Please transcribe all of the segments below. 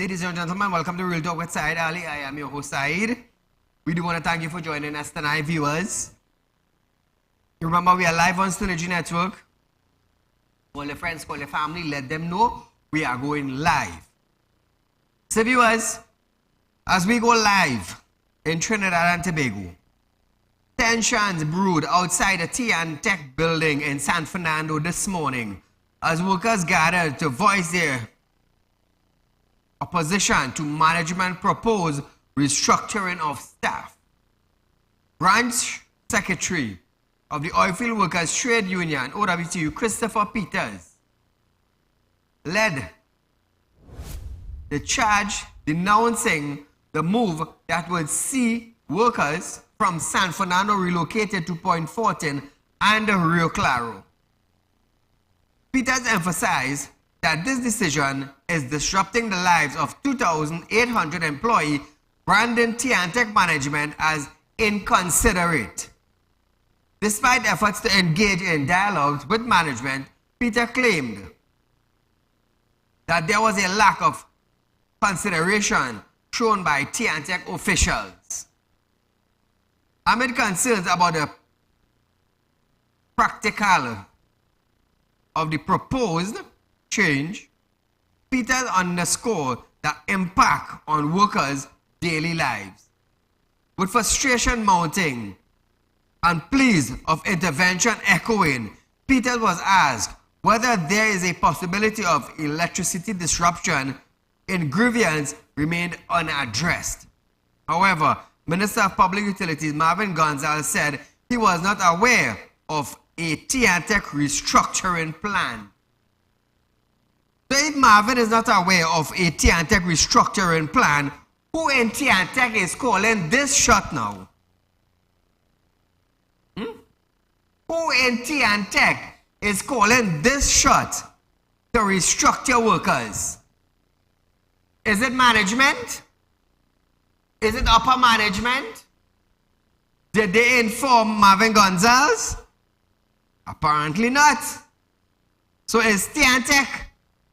Ladies and gentlemen, welcome to Real Talk with Saieed Ali. I am your host, Saeed. We do want to thank you for joining us tonight, viewers. Remember, we are live on Synergy Network. Call your friends, call your family, let them know we are going live. So, viewers, as we go live in Trinidad and Tobago, tensions brewed outside the T&TEC building in San Fernando this morning as workers gathered to voice their opposition to management proposed restructuring of staff. Branch Secretary of the Oilfield Workers Trade Union, OWTU, Christopher Peters, led the charge denouncing the move that would see workers from San Fernando relocated to Point Fortin and Rio Claro. Peters emphasized that this decision is disrupting the lives of 2,800 employees, branding T&TEC management as inconsiderate. Despite efforts to engage in dialogues with management, Peter claimed that there was a lack of consideration shown by T&TEC officials. Amid concerns about the practical of the proposed change, Peters underscored the impact on workers' daily lives. With frustration mounting and pleas of intervention echoing, Peters was asked whether there is a possibility of electricity disruption in grievance remained unaddressed. However, Minister of Public Utilities Marvin Gonzalez said he was not aware of a T&TEC restructuring plan. So if Marvin is not aware of a T&TEC restructuring plan, who in T&TEC is calling this shot now? Who in T&TEC is calling this shot to restructure workers? Is it management? Is it upper management? Did they inform Marvin Gonzalez? Apparently not. So is T&TEC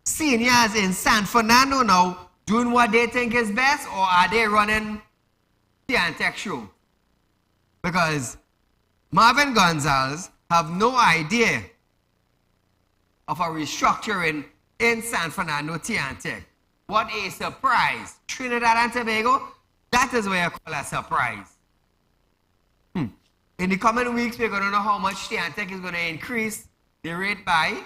seniors in San Fernando now doing what they think is best, or are they running T&TEC show? Because Marvin Gonzalez have no idea of a restructuring in San Fernando T&TEC. What a surprise. Trinidad and Tobago, that is what you call a surprise. In the coming weeks, we're going to know how much T&TEC is going to increase the rate by.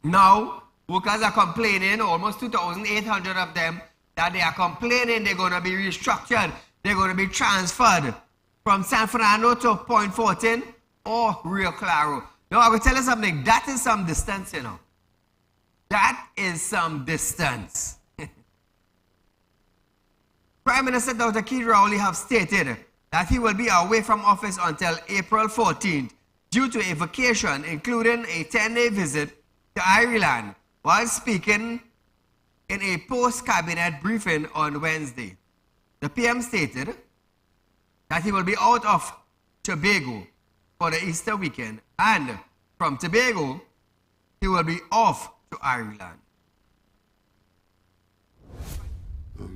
Now, workers are complaining, almost 2,800 of them, that they are complaining they're going to be restructured. They're going to be transferred from San Fernando to Point Fortin or Rio Claro. Now, I will tell you something. That is some distance, you know. That is some distance. Prime Minister Dr. Keith Rowley have stated that he will be away from office until April 14th due to a vacation, including a 10-day visit to Ireland, while speaking in a post-cabinet briefing on Wednesday. The PM stated that he will be out of Tobago for the Easter weekend, and from Tobago, he will be off to Ireland.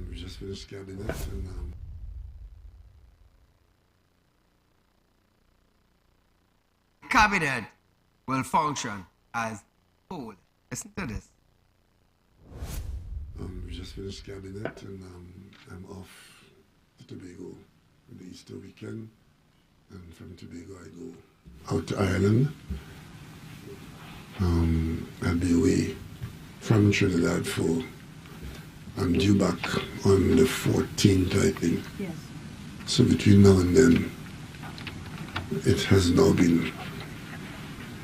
We just finished cabinet and Cabinet will function as whole. Listen to this. we just finished cabinet and I'm off to Tobago for the Easter weekend, and from Tobago I go out to Ireland. I'll be away from Trinidad I'm due back on the 14th, I think. Yes. So between now and then, it has now been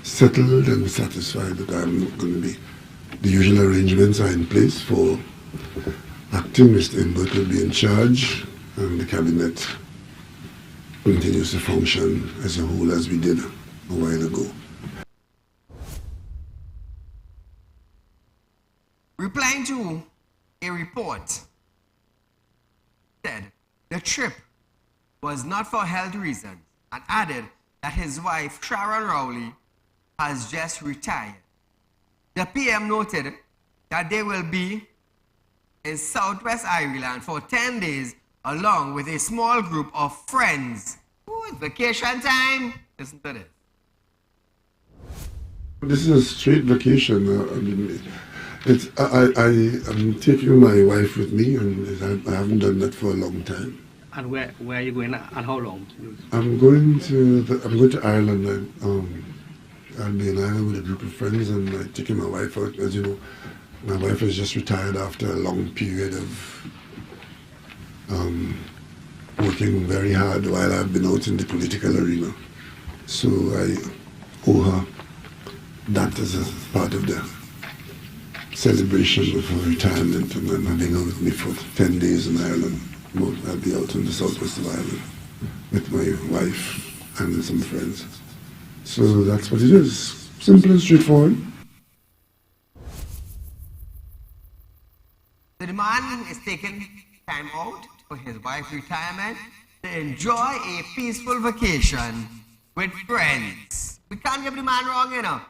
settled and satisfied that I'm going to be. The usual arrangements are in place for acting. Mr. Imbert will be in charge, and the cabinet continues to function as a whole as we did a while ago. Replying to a report, said the trip was not for health reasons, and added that his wife, Sharon Rowley, has just retired. The PM noted that they will be in Southwest Ireland for 10 days along with a small group of friends. Ooh, it's vacation time. Listen to this. This is a straight vacation. I'm taking my wife with me, and I haven't done that for a long time. And where are you going and how long? I'm going to Ireland. I'll be in Ireland with a group of friends, and I'm taking my wife out. As you know, my wife has just retired after a long period of working very hard while I've been out in the political arena. So I owe her that as a part of the celebration of her retirement, and I'm having her with me for 10 days in Ireland. I'll be out in the southwest of Ireland with my wife and some friends. So that's what it is. Simple and straightforward. The man is taking time out for his wife's retirement to enjoy a peaceful vacation with friends. We can't get the man wrong, you know.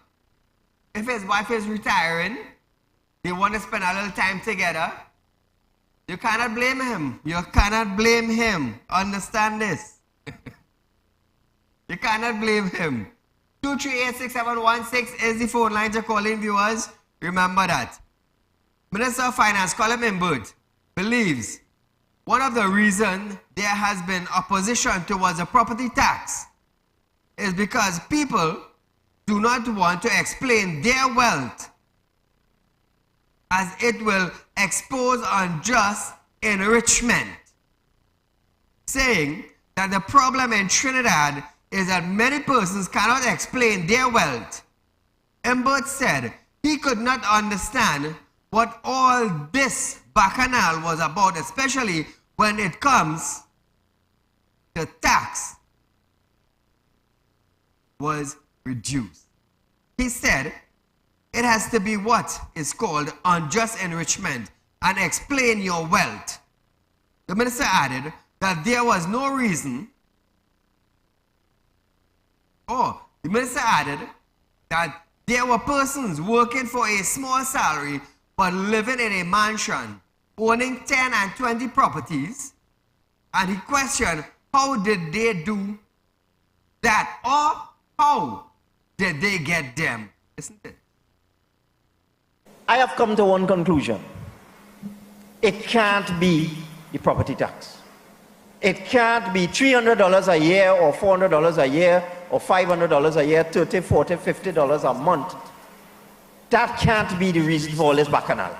If his wife is retiring, they want to spend a little time together. You cannot blame him. You cannot blame him. Understand this. You cannot blame him. 2386716 is the phone line to call in, viewers. Remember that. Minister of Finance, Colin Imbert, believes one of the reasons there has been opposition towards a property tax is because people do not want to explain their wealth, as it will expose unjust enrichment, saying that the problem in Trinidad is that many persons cannot explain their wealth. Imbert said he could not understand what all this bacchanal was about, especially when it comes to tax was reduced. He said it has to be what is called unjust enrichment and explain your wealth. The minister added that there was no reason, the minister added that there were persons working for a small salary but living in a mansion, owning 10 and 20 properties, and he questioned how did they do that, or how did they get them, isn't it? I have come to one conclusion. It can't be the property tax. It can't be $300 a year or $400 a year or $500 a year, $30, $40, $50 a month. That can't be the reason for all this bacchanal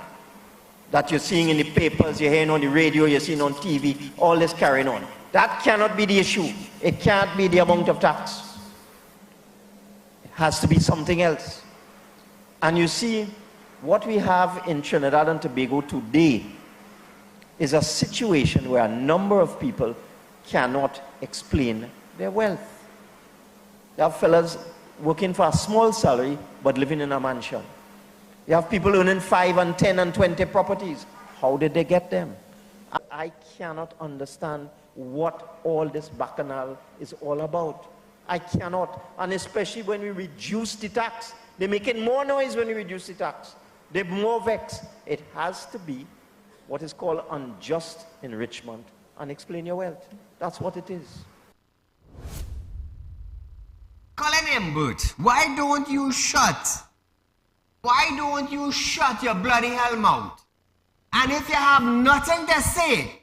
that you're seeing in the papers, you're hearing on the radio, you're seeing on TV, all this carrying on. That cannot be the issue. It can't be the amount of tax. It has to be something else. And you see, what we have in Trinidad and Tobago today is a situation where a number of people cannot explain their wealth. You have fellas working for a small salary but living in a mansion. You have people owning 5 and 10 and 20 properties. How did they get them? I cannot understand what all this bacchanal is all about. I cannot. And especially when we reduce the tax. They're making more noise when we reduce the tax. They're more vexed. It has to be what is called unjust enrichment and explain your wealth. That's what it is. Colin Imbert, why don't you shut? Why don't you shut your bloody hell mouth? And if you have nothing to say,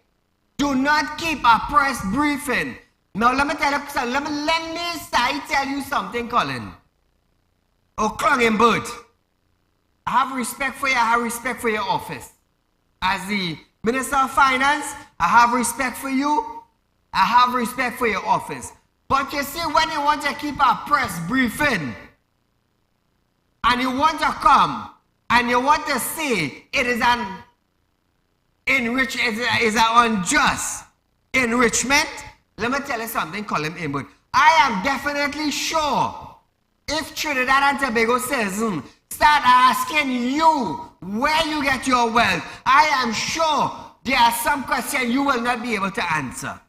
do not keep a press briefing. Now let me tell you, let me tell you something, Colin. Oh, Colin Imbert, I have respect for you, I have respect for your office. As the Minister of Finance, I have respect for you, I have respect for your office. But you see, when you want to keep a press briefing, and you want to come, and you want to say it is an unjust enrichment, let me tell you something, Colin Imbert. I am definitely sure if Trinidad and Tobago citizens start asking you where you get your wealth, I am sure there are some questions you will not be able to answer.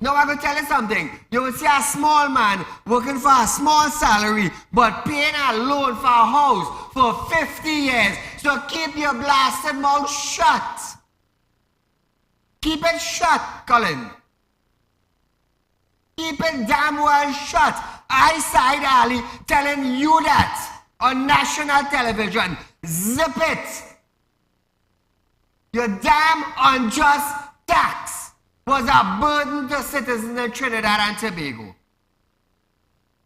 Now I'm going to tell you something. You will see a small man working for a small salary but paying a loan for a house for 50 years. So keep your blasted mouth shut. Keep it shut, Colin. Keep it damn well shut. I, Saieed Ali, telling you that on national television. Zip it. Your damn unjust tax was a burden to citizens in Trinidad and Tobago.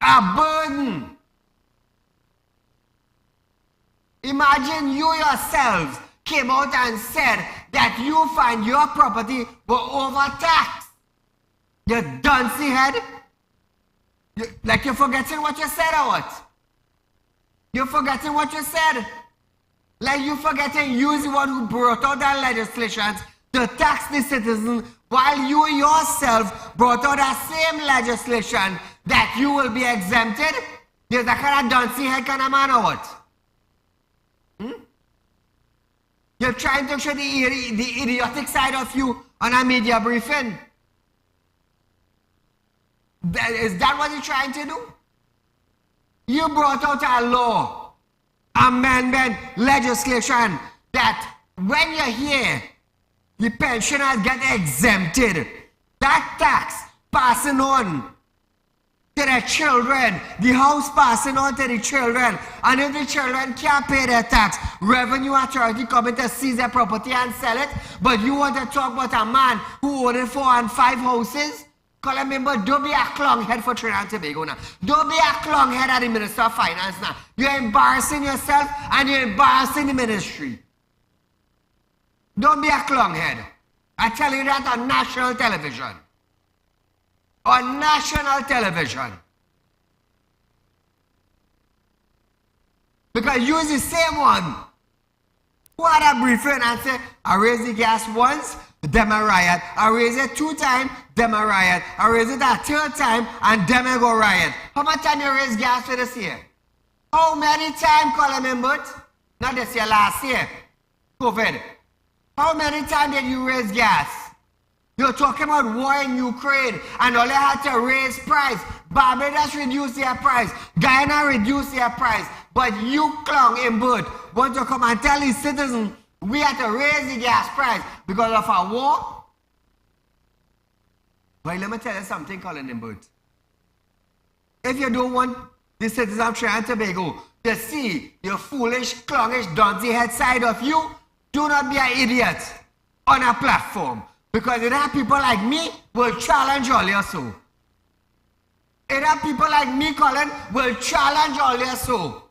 A burden. Imagine you yourselves came out and said that you find your property were overtaxed. You duncy head. Like you're forgetting what you said or what? You're forgetting what you said. Like you're forgetting you're the one who brought out that legislation to tax the citizens while you yourself brought out that same legislation that you will be exempted. You're that kind of duncy head kind of man or what? You're trying to show the idiotic side of you on a media briefing. Is that what you're trying to do? You brought out a law, amendment, legislation that when you're here, the pensioners get exempted. That tax passing on to their children, the house passing on to the children, and if the children can't pay their tax, revenue authority coming to seize their property and sell it. But you want to talk about a man who owned 4 and 5 houses? Call him member, don't be a clown head for Trinidad and Tobago now. Don't be a clown head at the Minister of Finance now. You're embarrassing yourself and you're embarrassing the ministry. Don't be a clown head. I tell you that on national television. On national television. Because you're the same one who had a briefing and said, I raised the gas once, them a riot. I raise it 2 times, them a riot. I raise it a 3rd time, and them a go riot. How much time you raise gas for this year? How many times, Colin Mimbert? Not this year, last year. COVID. How many times did you raise gas? You're talking about war in Ukraine, and all they had to raise price. Barbados reduced their price. Guyana reduced their price. But you, clown Mimbert, want to come and tell these citizens we had to raise the gas price because of a war? Well, let me tell you something, Colin Mimbert. If you don't want the citizens of Trinidad and Tobago to see your foolish, clownish, duncy head side of you, do not be an idiot on a platform. Because there are people like me will challenge all your so. There are people like me, Colin, will challenge all your so.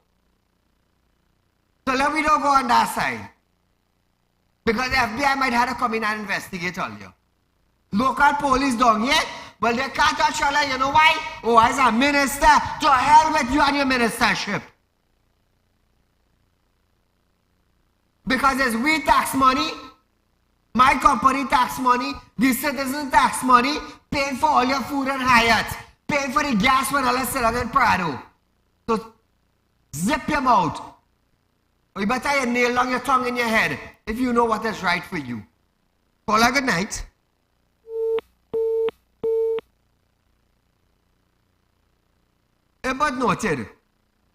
So let me don't go on that side. Because the FBI might have to come in and investigate all you. Local police down here, well, they can't touch all you. You know why? Oh, as a minister, to hell with you and your ministership. Because it's we tax money, my company tax money, the citizen tax money, paying for all your food and Hyatt, paying for the gas when all is still in Prado. So zip your mouth. Or you better you nail long your tongue in your head if you know what is right for you. Call a good night. But noted,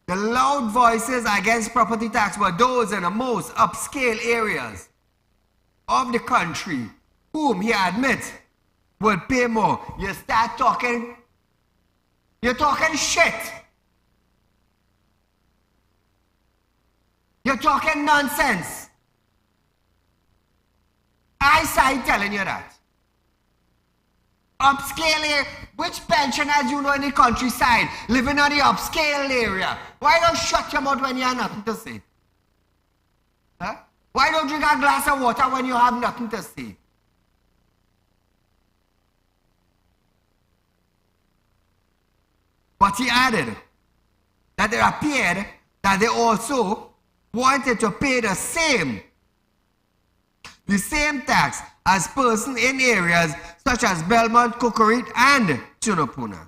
the loud voices against property tax were those in the most upscale areas of the country, whom he admits will pay more. You start talking, you're talking shit. You're talking nonsense. I started telling you that. Upscale area, which pensioners you know in the countryside, living on the upscale area? Why don't you shut your mouth when you have nothing to say? Huh? Why don't you drink a glass of water when you have nothing to say? But he added that it appeared that they also wanted to pay the same tax as persons in areas such as Belmont, Cocorite, and Tunapuna.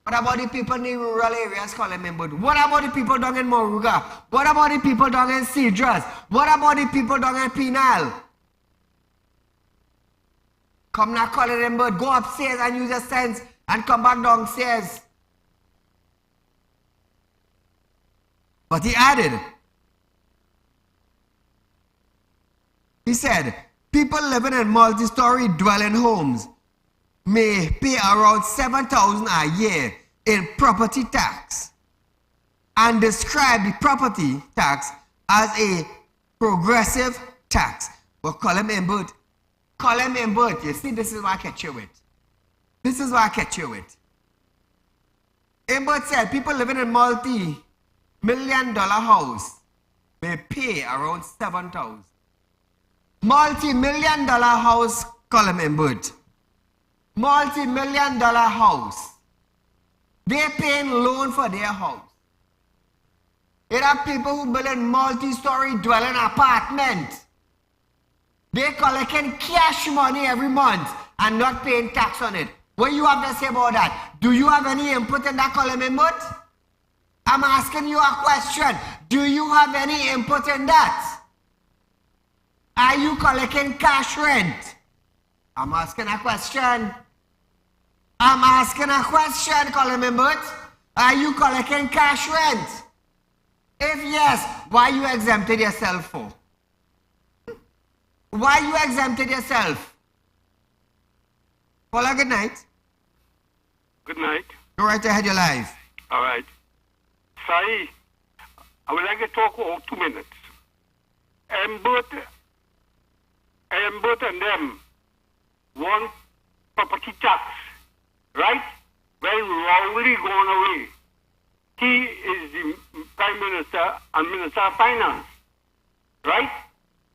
What about the people in the rural areas, Colin Mimbert? What about the people down in Moruga? What about the people down in Cedras? What about the people down in Penal? Come now, Colin Mimbert, go upstairs and use your sense and come back downstairs. But he added He said, people living in multi-story dwelling homes may pay around $7,000 a year in property tax and describe the property tax as a progressive tax. But call him invert. Call him invert. You see, this is what I catch you with. This is what I catch you with. Invert said people living in multi-million-dollar house may pay around $7,000. Multi-million-dollar house, call him invert. Multi-million-dollar house. They're paying loan for their house. There are people who build a multi-story dwelling apartment. They're collecting cash money every month and not paying tax on it. What do you have to say about that? Do you have any input in that column input? I'm asking you a question. Do you have any input in that? Are you collecting cash rent? I'm asking a question. I'm asking a question, column input. Are you collecting cash rent? If yes, why you exempted yourself for? Why you exempted yourself? Paula, good night. Good night. Go right ahead, you're live. All right. Sai, I would like to talk for 2 minutes. Ambert and them want property tax, right? When Rowley gone away, he is the Prime Minister and Minister of Finance, right?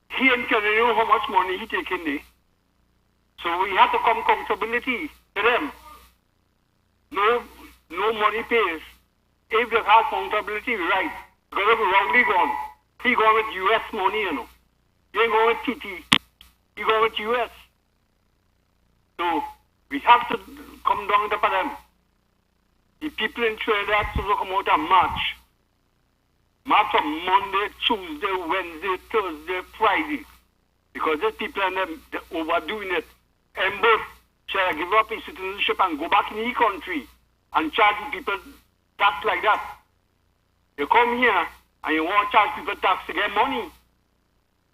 He and Kennedy know how much money he taking there. So we have to come accountability to them. No money pays. If they have accountability, right. Because if Rowley gone, he gone with US money, you know. He ain't going with TT. He going with US. So we have to come down to them. The people in Trinidad supposed to come out and march. March on Monday, Tuesday, Wednesday, Thursday, Friday. Because these people and them, they're overdoing it. And both shall give up his citizenship and go back in the country and charge people tax like that. You come here and you want to charge people tax to get money.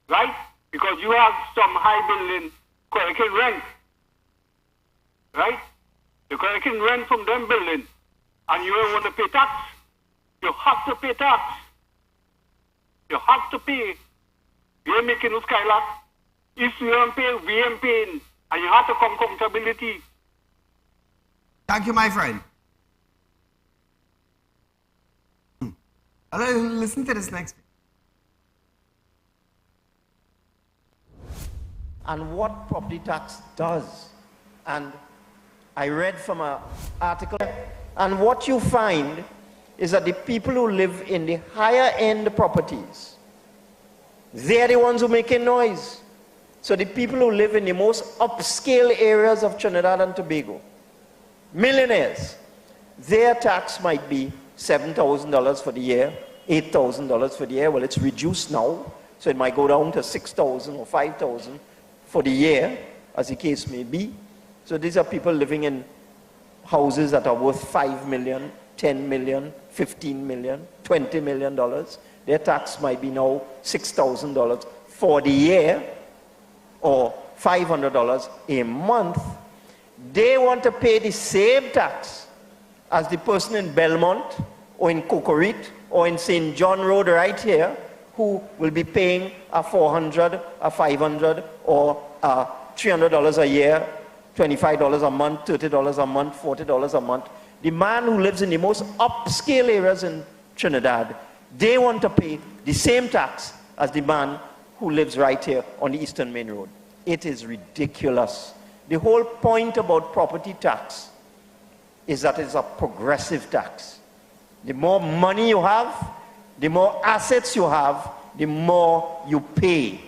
Right? Because you have some high building collecting rent. Right? You're collecting rent from them building. And you don't want to pay tax. You have to pay tax. You have to pay. You ain't making no skylark. If you don't pay, we ain't paying. And you have to come accountability. Thank you, my friend. Listen to this next. And what property tax does. And I read from an article, and what you find is that the people who live in the higher end properties, they're the ones who making noise. So the people who live in the most upscale areas of Trinidad and Tobago, millionaires, their tax might be $7,000 for the year, $8,000 for the year. Well, it's reduced now, so it might go down to $6,000 or $5,000 for the year, as the case may be. So these are people living in houses that are worth $5 million, $10 million, $15 million, $20 million. Their tax might be now $6,000 for the year, or $500 a month. They want to pay the same tax as the person in Belmont or in Cocorite or in St. John Road right here, who will be paying a $400, a $500, or $300 a year, $25 a month, $30 a month, $40 a month. The man who lives in the most upscale areas in Trinidad, they want to pay the same tax as the man who lives right here on the Eastern Main Road. It is ridiculous. The whole point about property tax is that it's a progressive tax. The more money you have, the more assets you have, the more you pay.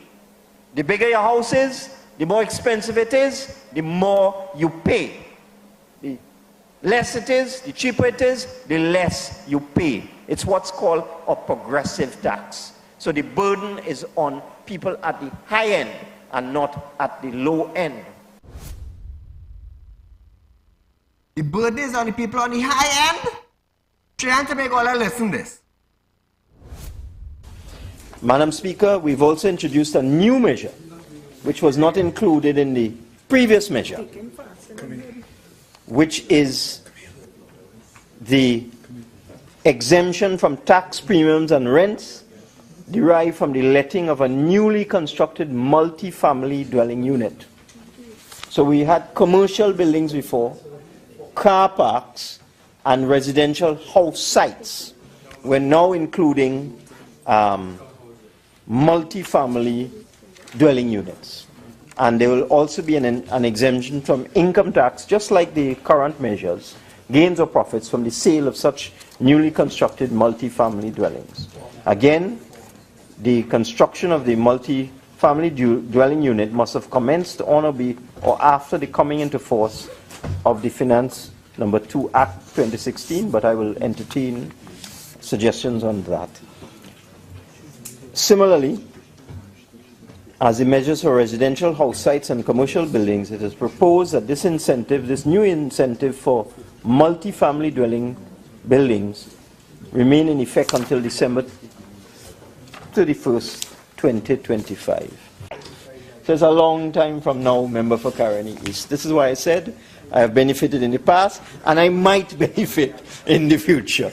The bigger your house is, the more expensive it is, the more you pay. The less it is, the cheaper it is, the less you pay. It's what's called a progressive tax. So the burden is on people at the high end and not at the low end. The burden is on the people on the high end. Trying to make all our listen this. Madam Speaker, we've also introduced a new measure which was not included in the previous measure, which is the exemption from tax premiums and rents derived from the letting of a newly constructed multi-family dwelling unit. So we had commercial buildings before, car parks, and residential house sites. We're now including multi-family dwelling units. And there will also be an exemption from income tax, just like the current measures, gains or profits from the sale of such newly constructed multi-family dwellings. Again, the construction of the multi-family dwelling unit must have commenced on or after the coming into force of the Finance Number 2 Act 2016, but I will entertain suggestions on that. Similarly, as the measures for residential house sites and commercial buildings, it is proposed that this new incentive for multi-family dwelling buildings remain in effect until December 31st, 2025. So it's a long time from now, member for Caroni East. This is why I said I have benefited in the past, and I might benefit in the future.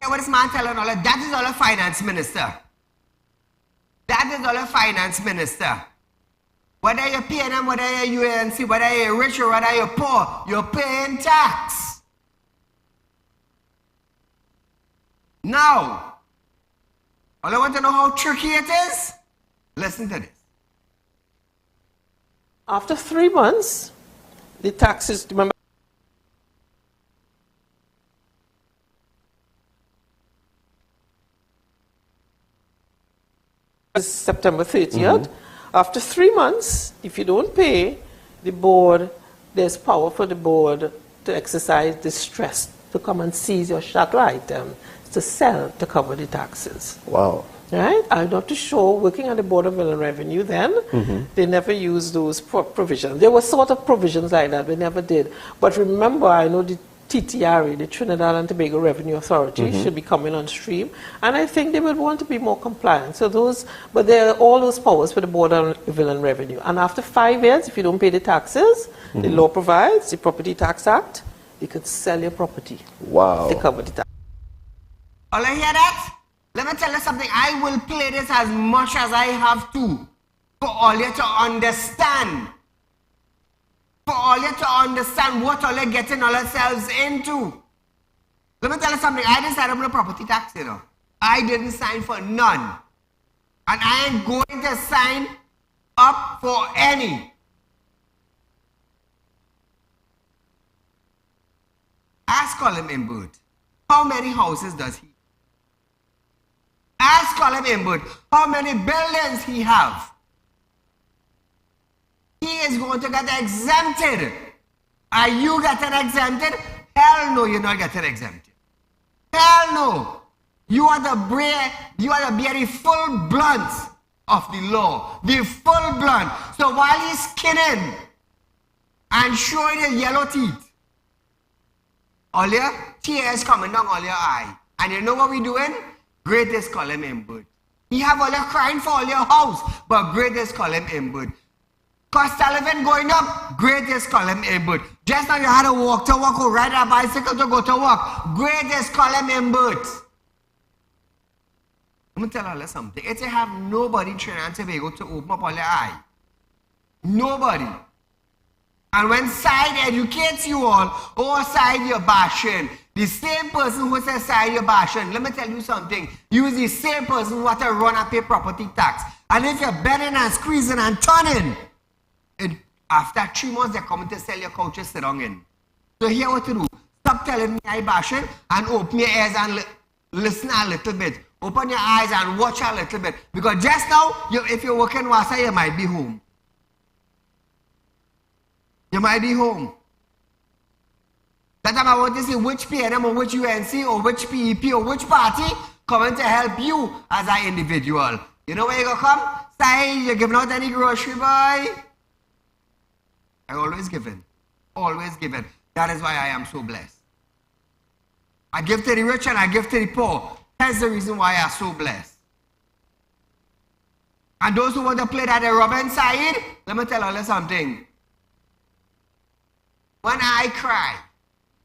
What is man telling all that? That is all a finance minister. That is all a finance minister. Whether you're paying them, whether you're UNC, whether you're rich or whether you're poor, you're paying tax. Now, all I want to know how tricky it is? Listen to this. After 3 months, the taxes, remember, September 30th. After 3 months, if you don't pay, the board, there's power for the board to exercise distress, to come and seize your chattel item, to sell to cover the taxes. Wow. Right? I'm not too sure, working at the Board of Inland Revenue then, they never used those provisions. There were sort of provisions like that, we never did. But remember, I know the TTRE, the Trinidad and Tobago Revenue Authority, should be coming on stream, and I think they would want to be more compliant. So but there are all those powers for the Board of Inland Revenue. And after 5 years, if you don't pay the taxes, the law provides, the Property Tax Act, you can sell your property. Wow. To cover the tax. All I hear that? Let me tell you something. I will play this as much as I have to for all you to understand. For all you to understand what all you're getting ourselves into. Let me tell you something. I didn't sign up for the property tax, you know. I didn't sign for none. And I ain't going to sign up for any. Ask Colin Imbert, how many houses does he? Ask Colin Imbert, how many buildings he have? He is going to get exempted. Are you getting exempted? Hell no, you're not getting exempted. Hell no. You are the bear the full blunt of the law. The full blunt. So while he's skinning and showing the yellow teeth, all your tears coming down all your eye. And you know what we're doing? Greatest Colin Imbert. He have all your crying for all your house, but greatest Colin Imbert. Cost of living going up, greatest Colin Imbert. Just now you had to walk to work or ride a bicycle to go to work. Greatest Colin Imbert. Let me tell you something. If you have nobody in Trinidad and Tobago to open up all your eye, nobody. And when side educates you all, or side you're bashing, the same person who says side you're bashing, let me tell you something, you is the same person who want to run and pay property tax. And if you're bending and squeezing and turning, after 3 months they're coming to sell your couches sit down in. So here what to do, stop telling me I bashing and open your ears and listen a little bit. Open your eyes and watch a little bit. Because just now, if you're working Wasa, you might be home. You might be home. That time I want to see which PNM or which UNC or which PEP or which party coming to help you as an individual. You know where you gonna come? Say you're giving out any grocery, boy. I always give in. Always give in. That is why I am so blessed. I give to the rich and I give to the poor. That's the reason why I am so blessed. And those who want to play that Robin Said, let me tell you something. When I cry,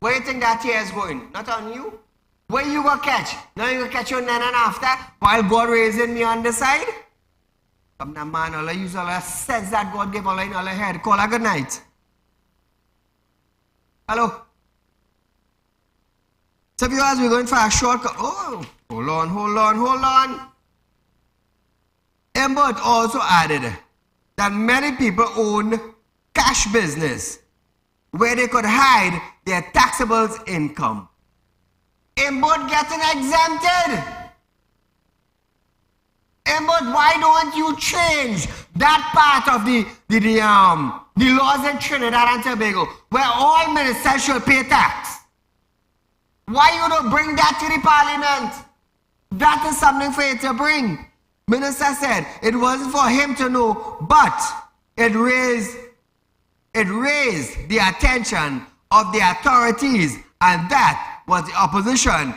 where you think that tear is going? Not on you. Where you go catch? Now you go catch your nana after while God raising me on the side? Come now, man, all I use all the sense that God gave all in all the head. Call a good night. Hello? So viewers, we're going for a shortcut. Oh, hold on. Embert also added that many people own cash business where they could hide their taxable income. Embert getting exempted. Embert, why don't you change that part of the laws in Trinidad and Tobago where all ministers should pay tax? Why you don't bring that to the parliament? That is something for you to bring. Minister said it wasn't for him to know, but it raised the attention of the authorities, and that was the opposition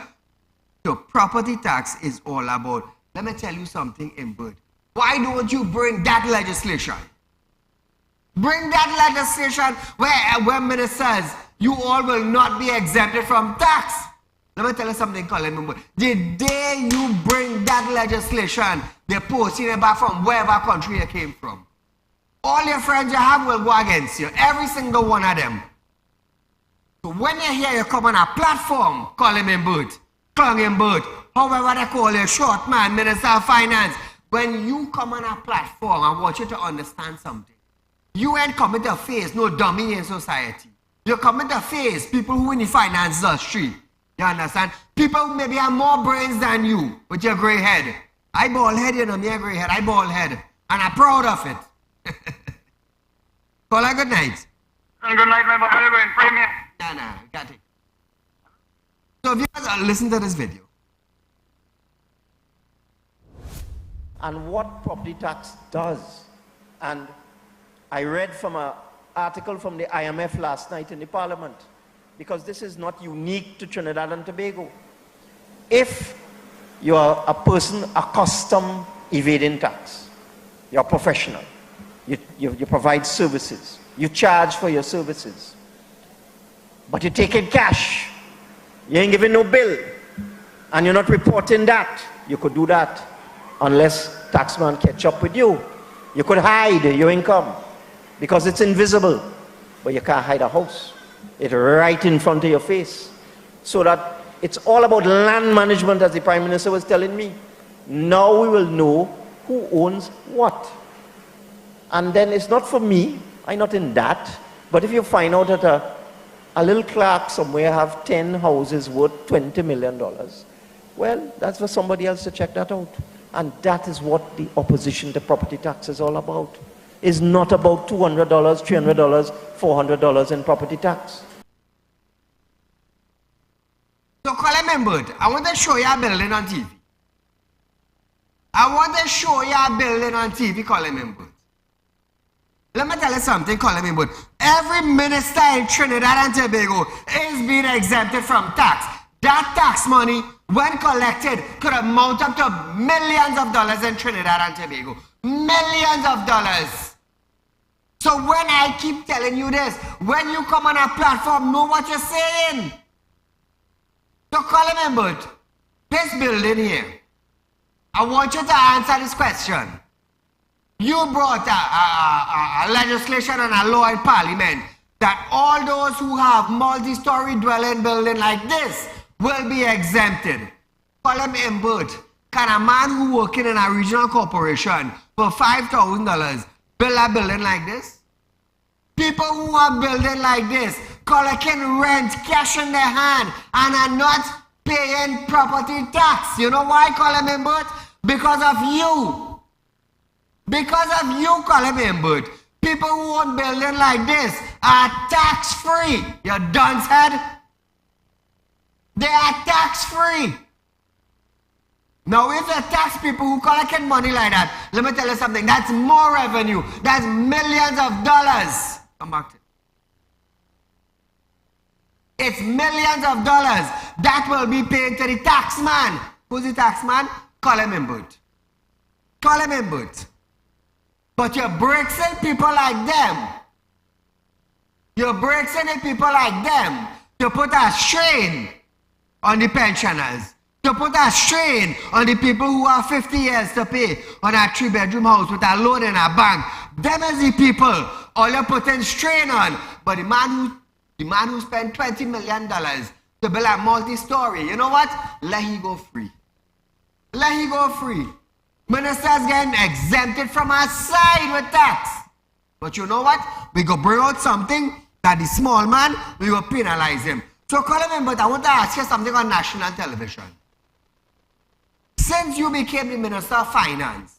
to property tax is all about. Let me tell you something, Embert. Why don't you bring that legislation? Bring that legislation where ministers, you all will not be exempted from tax. Let me tell you something, Colin Embert. The day you bring that legislation, they're posting it back from wherever country you came from. All your friends you have will go against you. Every single one of them. So when you hear you come on a platform, call him Embert, Clung Embert, however they call you, short man, Minister of Finance. When you come on a platform, I want you to understand something. You ain't coming to face no dummy in society. You're coming to face people who in the finance industry. You understand? People who maybe have more brains than you with your gray head. I bald head, you know, me a gray head. I bald head. And I'm proud of it. Call a good night. Good night, my brother. Go and pray me. Nah, got it. So if you guys listen to this video. And what property tax does. And I read from an article from the IMF last night in the Parliament, because this is not unique to Trinidad and Tobago. If you are a person accustomed evading tax, you're a professional, you provide services, you charge for your services, but you take in cash, you ain't giving no bill, and you're not reporting that, you could do that unless taxman catch up with you. You could hide your income because it's invisible, but you can't hide a house. It's right in front of your face. So that it's all about land management, as the Prime Minister was telling me. Now we will know who owns what. And then it's not for me, I'm not in that, but if you find out that a little clerk somewhere have 10 houses worth $20 million, well, that's for somebody else to check that out. And that is what the opposition to property tax is all about. It's not about $200, $300, $400 in property tax. So, Colin Embert, I want to show you a building on TV. I want to show you a building on TV, Colin Embert. Let me tell you something, Colin Embert. Every minister in Trinidad and Tobago is being exempted from tax. That tax money, when collected, could amount up to millions of dollars in Trinidad and Tobago. Millions of dollars. So when I keep telling you this, when you come on a platform, know what you're saying. So Colin Embert, this building here, I want you to answer this question. You brought a legislation and a law in Parliament that all those who have multi-story dwelling building like this will be exempted. Colin Embert, can a man who working in a regional corporation for $5,000 build a building like this? People who are building like this, collecting rent, cash in their hand, and are not paying property tax. You know why, Colin Embert? Because of you. Because of you, Colin Embert. People who own building like this are tax-free. You dunce head. They are tax-free. Now, if you tax people who collect money like that, let me tell you something. That's more revenue. That's millions of dollars. Come back to it. It's millions of dollars that will be paid to the taxman. Who's the taxman? Colin Embert. Colin Embert. But you're bracing people like them. You're bracing people like them to put a strain on the pensioners, to put a strain on the people who have 50 years to pay on a 3-bedroom house with a loan in a bank. Them is the people all you're putting strain on. But the man who spent $20 million to build a multi-story, you know what? Let he go free. Let he go free. Ministers getting exempted from our side with tax. But you know what? We go bring out something that the small man, we will penalize him. So call him in, but I want to ask you something on national television. Since you became the Minister of Finance,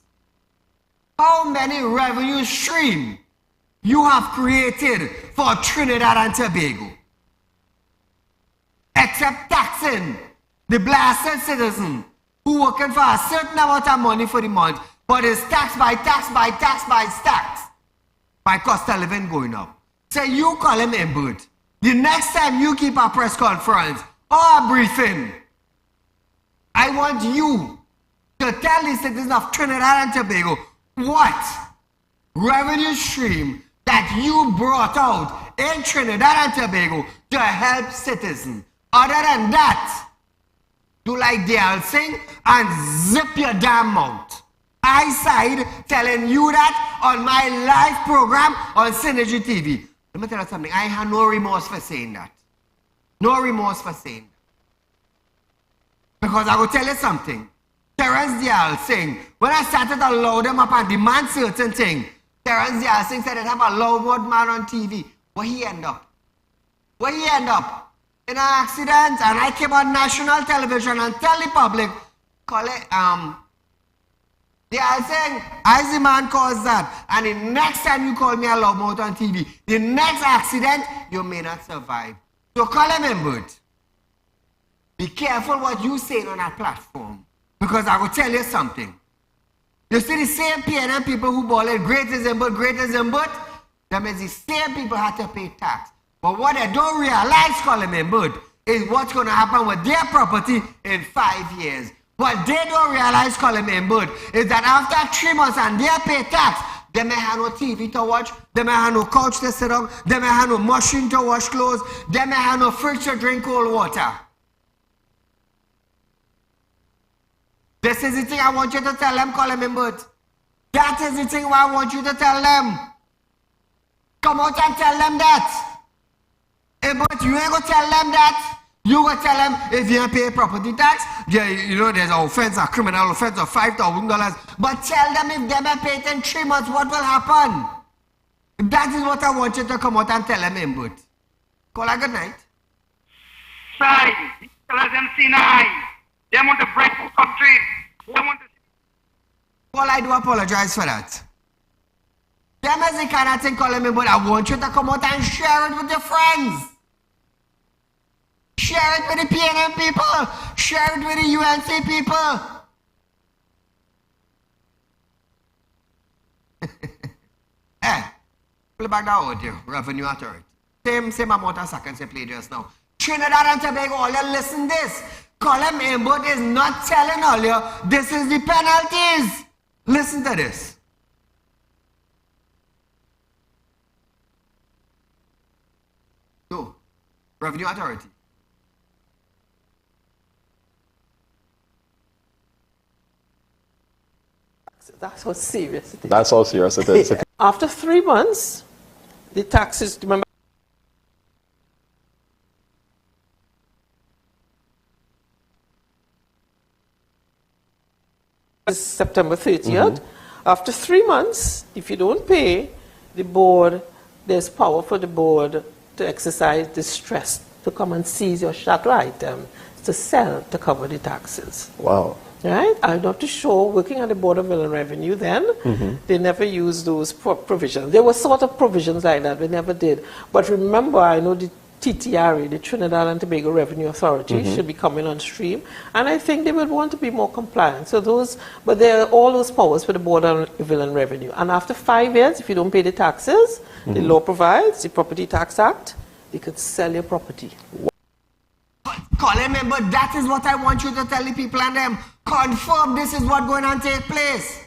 how many revenue streams you have created for Trinidad and Tobago? Except taxing the blasted citizen who working for a certain amount of money for the month, but is tax by tax by tax by tax by cost of living going up. So you call him inbird. The next time you keep a press conference or a briefing, I want you to tell the citizens of Trinidad and Tobago what revenue stream that you brought out in Trinidad and Tobago to help citizens. Other than that, do like they'll sing and zip your damn mouth. I side telling you that on my live program on Synergy TV. Let me tell you something. I have no remorse for saying that. No remorse for saying that. Because I will tell you something. Terence Dial Singh, when I started to load them up and demand certain things, Terence Dial Singh said they'd have a loud word man on TV. Where he end up? Where he end up? In an accident, and I came on national television and tell the public, call it, they are saying, as the man caused that, and the next time you call me a loudmouth on TV, the next accident, you may not survive. So call him inward. Be careful what you say on that platform, because I will tell you something. You see the same PNM people who ball it, great is inward, that means the same people have to pay tax. But what they don't realize, call him inward, is what's going to happen with their property in 5 years. What they don't realize, call him inward, is that after 3 months and they pay tax, they may have no TV to watch, they may have no couch to sit on, they may have no machine to wash clothes, they may have no fridge to drink cold water. This is the thing I want you to tell them, call him inward. That is the thing I want you to tell them. Come out and tell them that. But you ain't gonna tell them that. You gonna tell them if you don't pay property tax, you know there's an offense, a criminal offense of $5,000. But tell them if they may pay it in 3 months, what will happen? That is what I want you to come out and tell them, input. Call a good night. Side, C9. They want to break the country. They want to. Well, I do apologize for that. Them is the kind of thing, call him, but I want you to come out and share it with your friends. Share it with the PNM people. Share it with the UNC people. Play back the audio, Revenue Authority. Same amount of seconds they played just now. Trinidad and Tobago, all you listen this. Column Input is not telling all you, this is the penalties. Listen to this. So, Revenue Authority. That's how serious it is. That's how serious it is. After 3 months, the taxes, remember, September 30th. After 3 months, if you don't pay, the board, there's power for the board to exercise distress, to come and seize your shadow item, to sell to cover the taxes. Wow. Right? I'm not too sure, working at the Board of Inland Revenue then, they never used those provisions. There were sort of provisions like that, they never did. But remember, I know the TTRE, the Trinidad and Tobago Revenue Authority, should be coming on stream, and I think they would want to be more compliant. So those, but there are all those powers for the Board of Inland Revenue. And after 5 years, if you don't pay the taxes, the law provides, the Property Tax Act, they could sell your property. Call him in, but that is what I want you to tell the people and them. Confirm this is what's going to take place.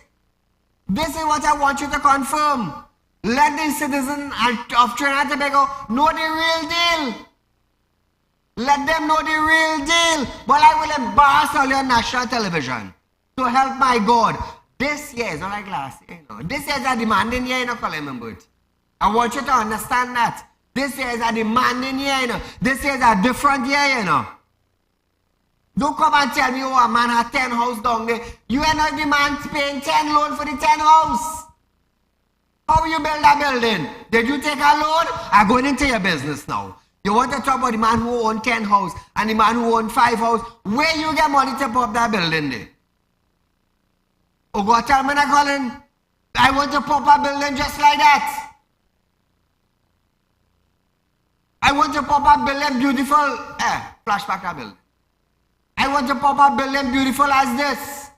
This is what I want you to confirm. Let the citizens of Trinidad and Tobago know the real deal. Let them know the real deal. But I will embarrass all your national television. So help my God. This year is not like last year, you know. This year is a demanding year, you know, Colin Booth. I want you to understand that. This year is a demanding year, you know. This year is a different year, you know. Don't come and tell me, oh, a man had 10 house down there. You ain't not the man paying 10 loan for the 10 house. How you build a building? Did you take a loan? I'm going into your business now. You want to talk about the man who owned 10 house and the man who owned 5 house. Where you get money to put up that building there? Oh, go tell me that, Colin. I want to pop a building just like that. I want to pop a building beautiful. Flashback a building. I want to pop a building beautiful as this.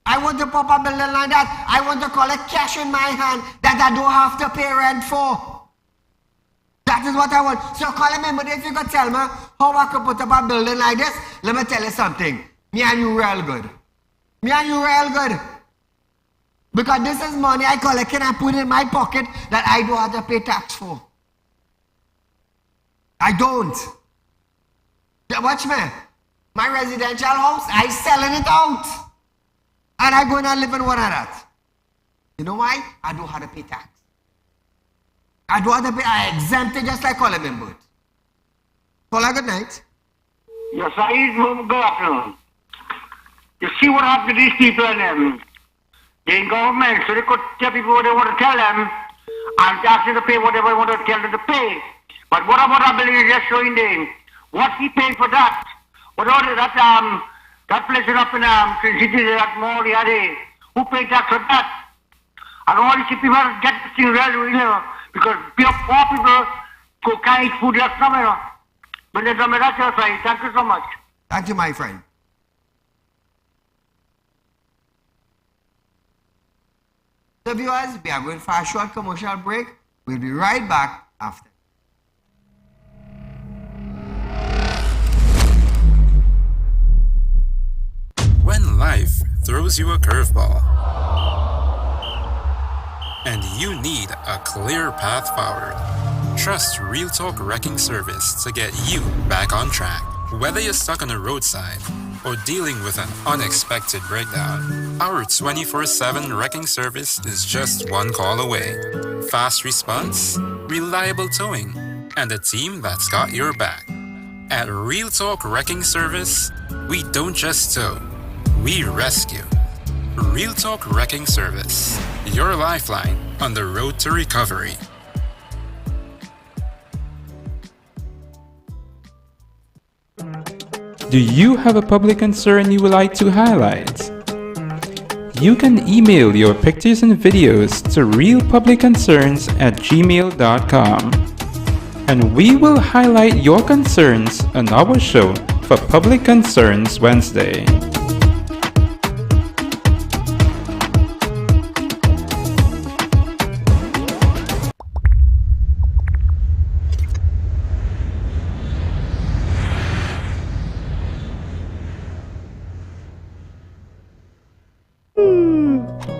I want to pop a building like that. I want to collect cash in my hand that I don't have to pay rent for. That is what I want. So Colin, remember, if you could tell me how I could put up a building like this, let me tell you something. Me and you real good. Me and you real good. Because this is money I collect and I put in my pocket that I don't have to pay tax for. I don't. Watch me. My residential house, I selling it out. And I go and live in one of that. You know why? I don't have to pay tax. I don't have to pay, I exempt it just like Colin Booth. Paula, good night. Yes, Saieed, good afternoon. You see what happened to these people and them? They in government, so they could tell people what they want to tell them and ask them to pay whatever they want to tell them to pay. But what about our building just showing them? What's he paying for that? What about that place up in City, that mall the other day? Who paid tax for that? And all these people get this thing real, you know, because poor people can't eat food left summer, you know. But that's your side. Thank you so much. Thank you, my friend. So viewers, we are going for a short commercial break. We'll be right back after. When life throws you a curveball and you need a clear path forward, trust Real Talk Wrecking Service to get you back on track. Whether you're stuck on the roadside or dealing with an unexpected breakdown, our 24/7 wrecking service is just one call away. Fast response, reliable towing, and a team that's got your back. At Real Talk Wrecking Service, we don't just tow, we rescue. Real Talk Wrecking Service, your lifeline on the road to recovery. Do you have a public concern you would like to highlight? You can email your pictures and videos to realpublicconcerns@gmail.com, and we will highlight your concerns on our show for Public Concerns Wednesday.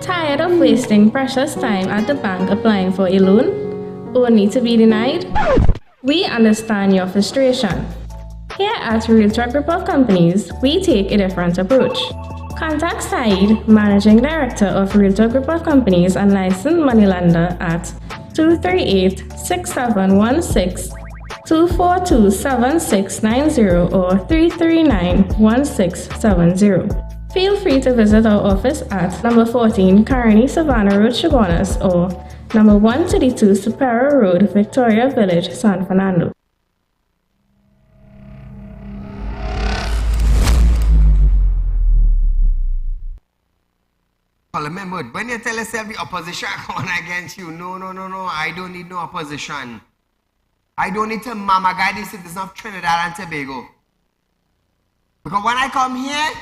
Tired of wasting precious time at the bank applying for a loan, only to be denied? We understand your frustration. Here at Real Talk Group of Companies, we take a different approach. Contact Saieed, Managing Director of Real Talk Group of Companies and licensed moneylender at 238-6716, 242-7690 or 339-1670. Feel free to visit our office at number 14 Carney Savannah Road, Chaguanas, or number 132 Superior Road, Victoria Village, San Fernando. Remember, when you tell yourself the opposition going against you, no, I don't need no opposition. I don't need to mama guide the citizens of Trinidad and Tobago. Because when I come here,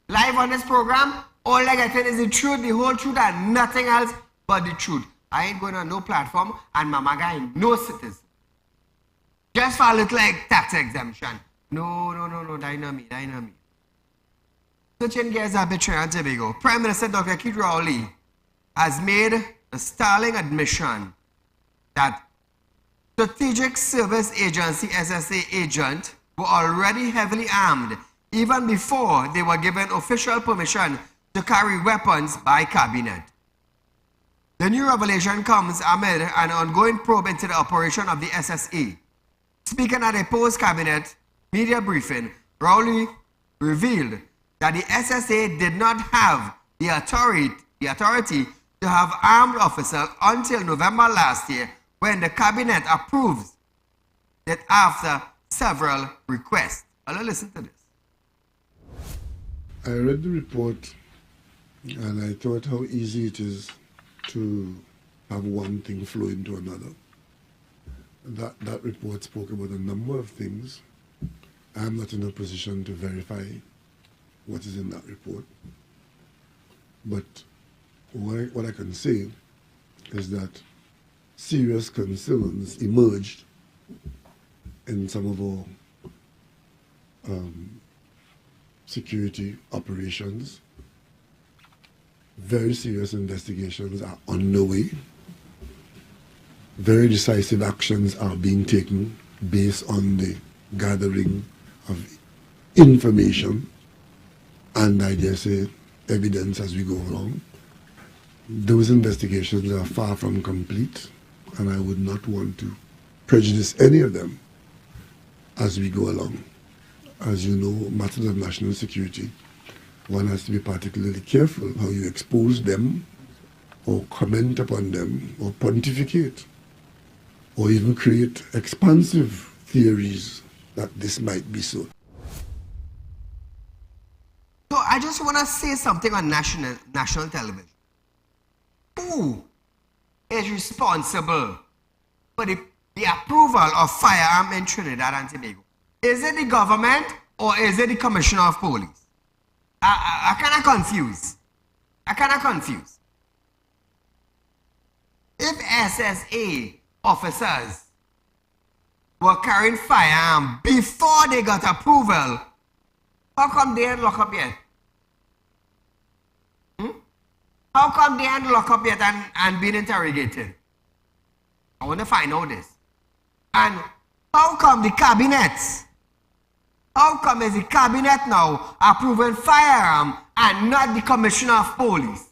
live on this program, all I get is the truth, the whole truth, and nothing else but the truth. I ain't going on no platform and mama guy no citizen. Just for a little like tax exemption. No, that ain't me. Switching gears a bit, Trinidad and Tobago. Prime Minister Dr. Saieed Ali has made a startling admission that Strategic Service Agency SSA agents were already heavily armed even before they were given official permission to carry weapons by cabinet. The new revelation comes amid an ongoing probe into the operation of the SSA. Speaking at a post-cabinet media briefing, Rowley revealed that the SSA did not have the authority to have armed officers until November last year, when the cabinet approved it after several requests. I'll listen to this. I read the report and I thought how easy it is to have one thing flow into another. That report spoke about a number of things. I'm not in a position to verify what is in that report. But what I can say is that serious concerns emerged in some of our security operations. Very serious investigations are underway. Very decisive actions are being taken based on the gathering of information and, I dare say, evidence as we go along. Those investigations are far from complete, and I would not want to prejudice any of them as we go along. As you know, matters of national security, one has to be particularly careful how you expose them or comment upon them or pontificate or even create expansive theories that this might be so. So I just want to say something on national television. Who is responsible for the approval of firearm in Trinidad and Tobago? Is it the government or is it the Commissioner of Police? I kind of confused. If SSA officers were carrying firearm before they got approval, how come they ain't locked up yet? How come they ain't locked up yet and been interrogated? I want to find out this. And how come the cabinet? How come is the cabinet now approving firearm and not the Commissioner of Police?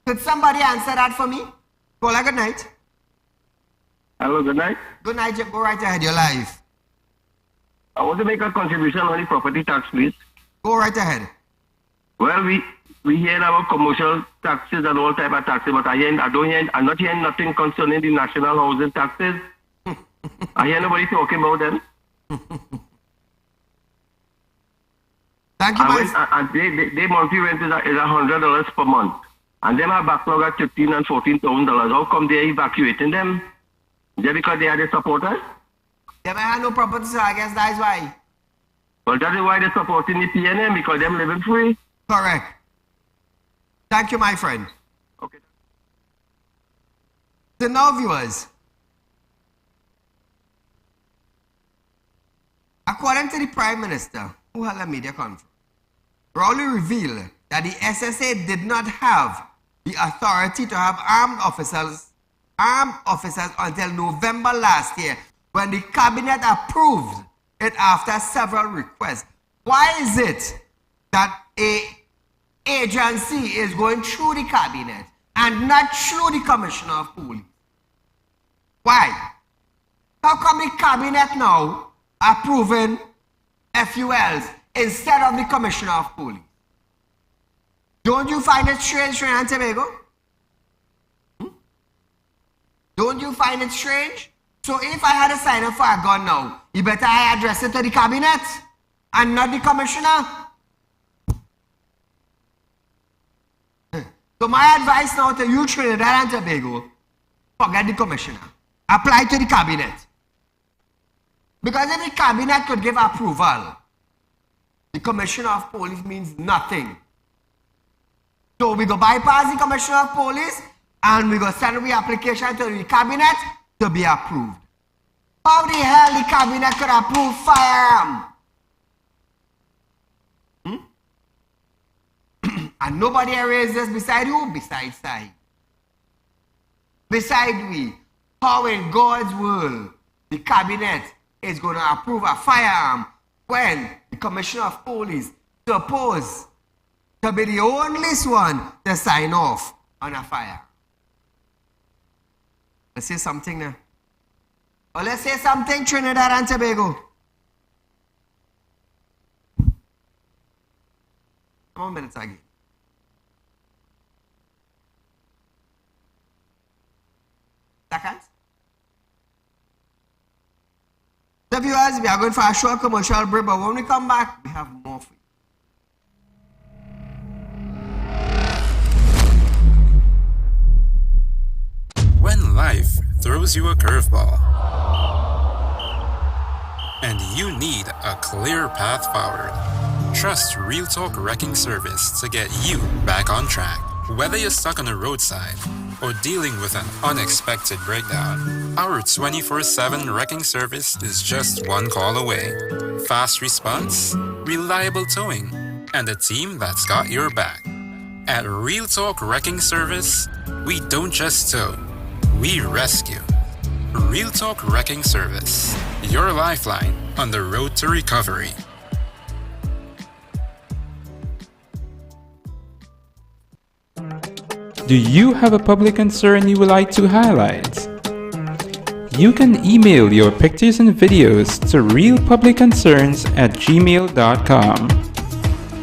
Could somebody answer that for me? Caller, good night. Hello, good night. Good night, Jeff. Go right ahead, you're live. I want to make a contribution on the property tax, please. Go right ahead. Well, we hear about commercial taxes and all type of taxes, but I'm not hearing nothing concerning the national housing taxes. I hear nobody talking about them. Thank you, and they monthly rent is $100 per month. And them are backlog at $15,000 and $14,000. How come they're evacuating them? Just because they are the supporters? They may have no property, so I guess that's why. Well, that is why they're supporting the PNM, because they're living free. Correct. Thank you, my friend. Okay. So now, viewers, according to the Prime Minister, who held a media conference, Rowley revealed that the SSA did not have the authority to have armed officers until November last year, when the cabinet approved it after several requests. Why is it that an agency is going through the cabinet and not through the Commissioner of Police? Why? How come the cabinet now approving FULs instead of the Commissioner of Police? Don't you find it strange, Trinidad and Tobago? Don't you find it strange? So if I had a sign up for a gun now, you better I address it to the cabinet and not the commissioner. So my advice now to you, Trinidad and Tobago, forget the commissioner. Apply to the cabinet. Because if the cabinet could give approval, the Commissioner of Police means nothing. So we go bypass the Commissioner of Police and we go send the application to the cabinet to be approved. How the hell the cabinet could approve firearm? And nobody raises beside who? Beside Saieed. Beside we. How in God's world the cabinet is going to approve a firearm when the Commissioner of Police supposed to be the only one to sign off on a firearm? Let's say something now. Or let's say something, Trinidad and Tobago. Come on, minutes again. Seconds. So viewers, we are going for a short commercial break, but when we come back, we have more for you. When life throws you a curveball and you need a clear path forward, trust Real Talk Wrecking Service to get you back on track. Whether you're stuck on the roadside or dealing with an unexpected breakdown, our 24/7 wrecking service is just one call away. Fast response, reliable towing, and a team that's got your back. At Real Talk Wrecking Service, we don't just tow, we rescue. Real Talk Wrecking Service, your lifeline on the road to recovery. Do you have a public concern you would like to highlight? You can email your pictures and videos to realpublicconcerns@gmail.com,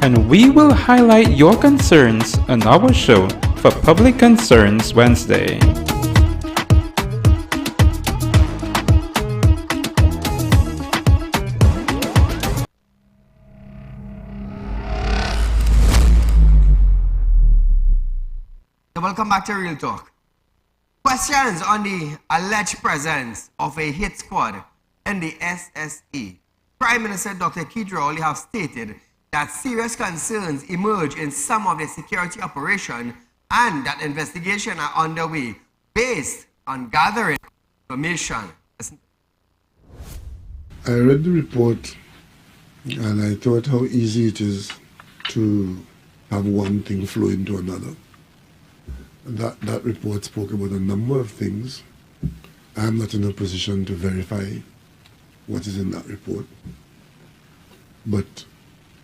and we will highlight your concerns on our show for Public Concerns Wednesday. Welcome back to Real Talk. Questions on the alleged presence of a hit squad in the SSA. Prime Minister Dr. Saieed Ali have stated that serious concerns emerge in some of the security operations and that investigations are underway based on gathering information. I read the report and I thought how easy it is to have one thing flow into another. That report spoke about a number of things. I'm not in a position to verify what is in that report. But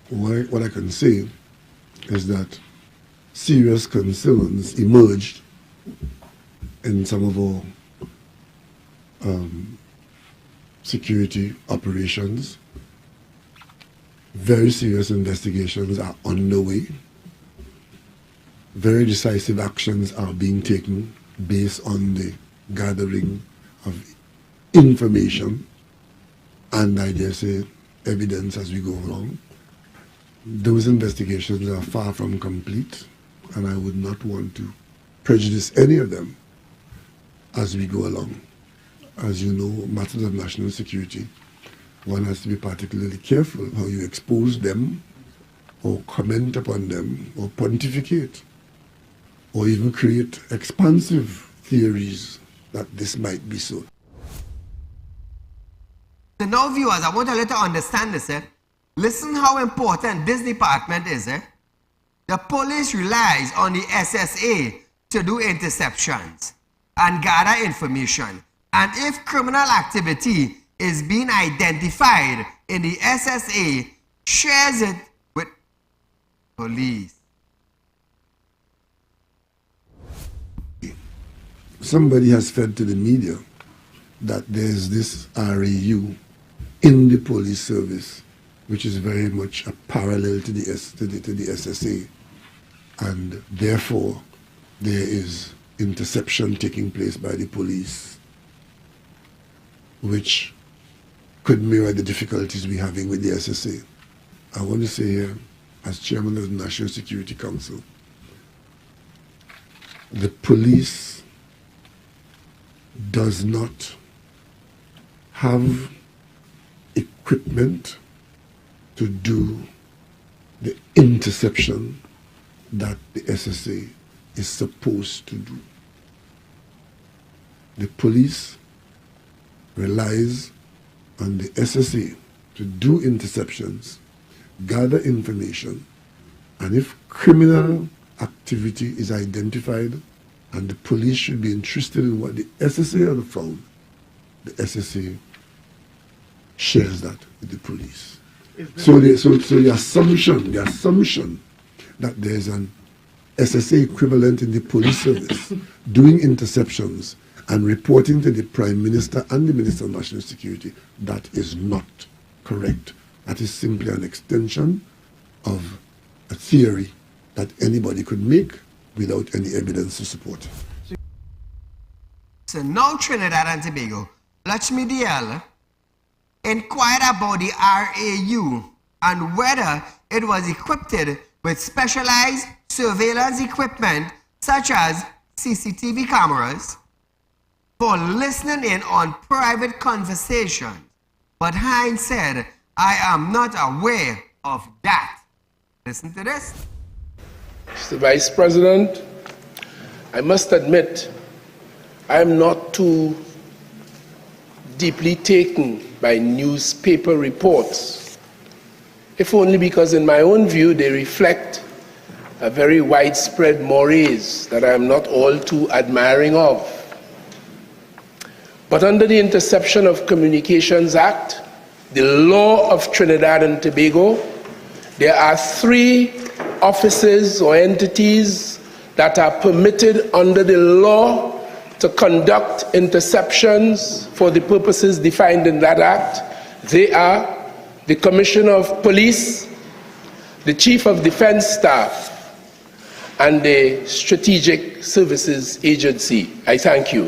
what I can say is that serious concerns emerged in some of our security operations. Very serious investigations are underway. Very decisive actions are being taken based on the gathering of information and, I dare say, evidence as we go along. Those investigations are far from complete, and I would not want to prejudice any of them as we go along. As you know, matters of national security, one has to be particularly careful how you expose them or comment upon them or pontificate, or even create expansive theories that this might be so. So now viewers, I want to let you understand this. Listen how important this department is. The police relies on the SSA to do interceptions and gather information. And if criminal activity is being identified in the SSA, shares it with police. Somebody has fed to the media that there's this RAU in the police service, which is very much a parallel to the SSA, and therefore there is interception taking place by the police, which could mirror the difficulties we're having with the SSA. I want to say here, as chairman of the National Security Council, the police does not have equipment to do the interception that the SSA is supposed to do. The police relies on the SSA to do interceptions, gather information, And if criminal activity is identified and the police should be interested in what the SSA have found, the SSA shares that with the police. So the assumption that there's an SSA equivalent in the police service doing interceptions and reporting to the Prime Minister and the Minister of National Security, that is not correct. That is simply an extension of a theory that anybody could make without any evidence to support it. So now Trinidad and Tobago, Lakshmi DL inquired about the RAU and whether it was equipped with specialized surveillance equipment such as CCTV cameras for listening in on private conversations. But Hines said, I am not aware of that. Listen to this. Mr. Vice President, I must admit, I am not too deeply taken by newspaper reports, if only because in my own view they reflect a very widespread mores that I am not all too admiring of. But under the Interception of Communications Act, the law of Trinidad and Tobago, there are 3 offices or entities that are permitted under the law to conduct interceptions for the purposes defined in that act. They are the Commissioner of Police, the Chief of Defense Staff, and the Strategic Services Agency. I thank you.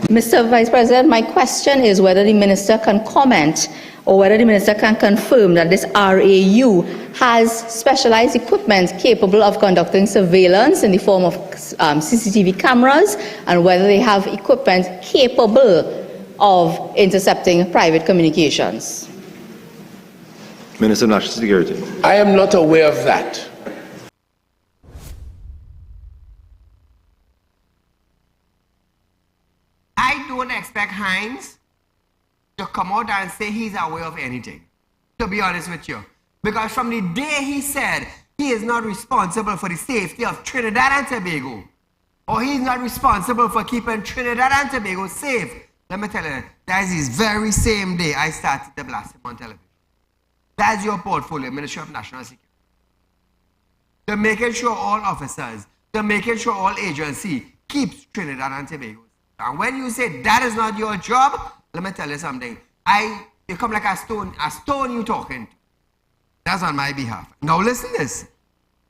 Mr. Vice President, my question is whether the Minister can comment or whether the Minister can confirm that this RAU has specialized equipment capable of conducting surveillance in the form of CCTV cameras, and whether they have equipment capable of intercepting private communications. Minister of National Security. I am not aware of that. I don't expect Hines to come out and say he's aware of anything, to be honest with you. Because from the day he said he is not responsible for the safety of Trinidad and Tobago, or he's not responsible for keeping Trinidad and Tobago safe, let me tell you, that is his very same day I started to blast him on television. That's your portfolio, Ministry of National Security. To making sure all officers, to making sure all agency keeps Trinidad and Tobago. And when you say that is not your job, let me tell you something. You come like a stone you talking to. That's on my behalf. Now listen to this.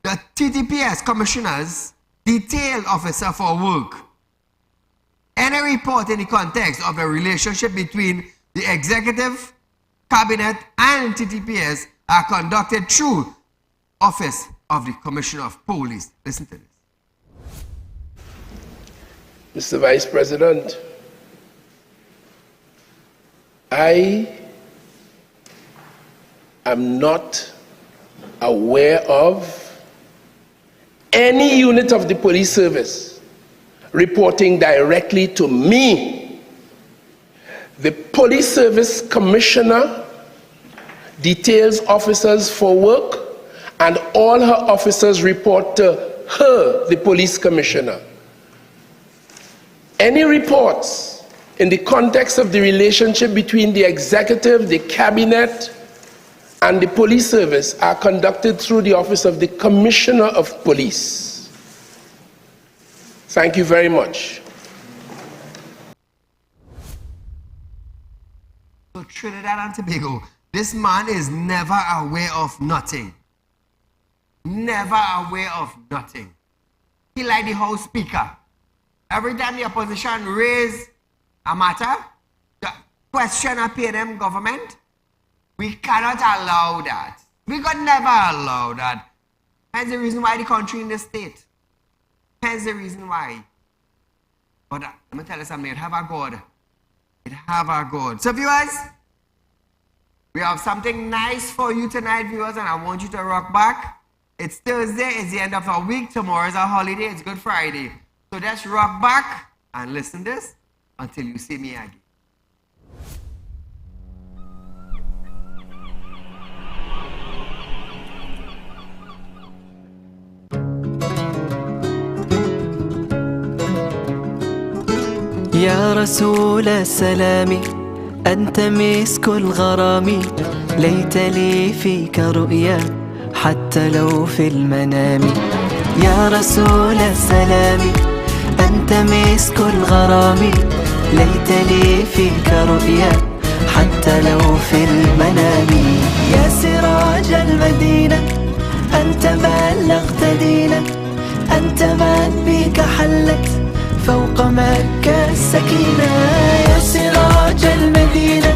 The TTPS Commissioner's Detailed Officer for Work. Any report in the context of the relationship between the Executive, Cabinet, and TTPS are conducted through Office of the Commissioner of Police. Listen to this. Mr. Vice President, I am not aware of any unit of the police service reporting directly to me. The police service commissioner details officers for work, and all her officers report to her, the police commissioner. Any reports in the context of the relationship between the executive, the cabinet, and the police service are conducted through the Office of the Commissioner of Police. Thank you very much. So Trinidad and Tobago, this man is never aware of nothing. Never aware of nothing. He like the House Speaker. Every time the opposition raise a matter, the question a PNM government, we cannot allow that. We could never allow that. Hence the reason why the country in the state. Hence the reason why. But let me tell you something, it have a God. It have a God. So viewers, we have something nice for you tonight, viewers, and I want you to rock back. It's Thursday, it's the end of our week. Tomorrow is a holiday, it's Good Friday. So just rock back and listen to this until you see me again. يا رسول السلام أنت مسك الغرام ليت لي فيك رؤيا حتى لو في المنام يا رسول السلام أنت مسك الغرام ليت لي فيك رؤيا حتى لو في المنام يا سراج المدينة أنت بلغت دينا أنت من بك حلت فوق مكة السكينة يا سراج المدينة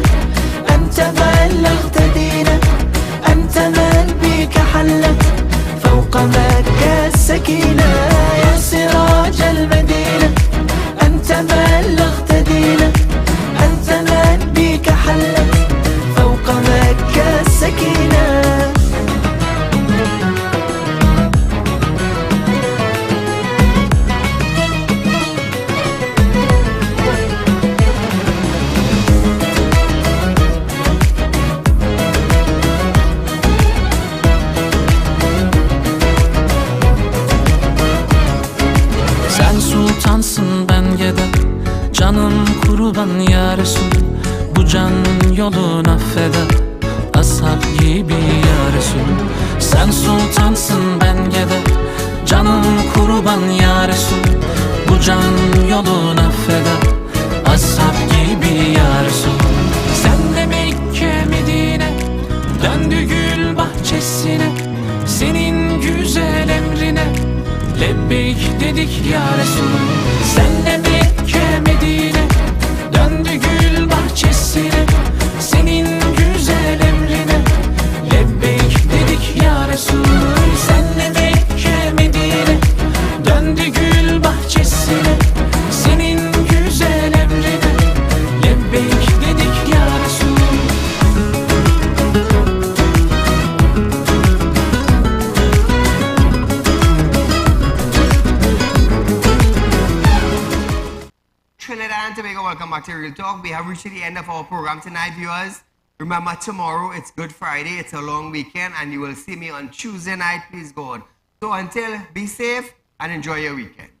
أنت بلغت دينا أنت من بك حلت فوق مكة السكينة يا سراج المدينة أنت بلغت دينا أنت من بك حلت فوق مكة السكينة Sultansın ben gede canım kurban ya Resul bu can yolun affeder ashab gibi ya Resul sen sultansın ben gede canım kurban ya Resul bu can yolun affeder ashab gibi ya Resul sen de Mekke Medine döndü gül bahçesine senin güzel emrine lebbeyk dedik ya Resul sen de Mekke Medine döndü gül bahçesine senin güzel emrine lebbeyk dedik ya Resul sen de Mekke Medine döndü gül bahçesine senin güzel emrine lebbeyk dedik ya Resul Trinidad and Tobago, welcome back to Real Talk. We have reached the end of our program tonight, viewers. Remember, tomorrow it's Good Friday, it's a long weekend, and you will see me on Tuesday night, please God. So until, be safe and enjoy your weekend.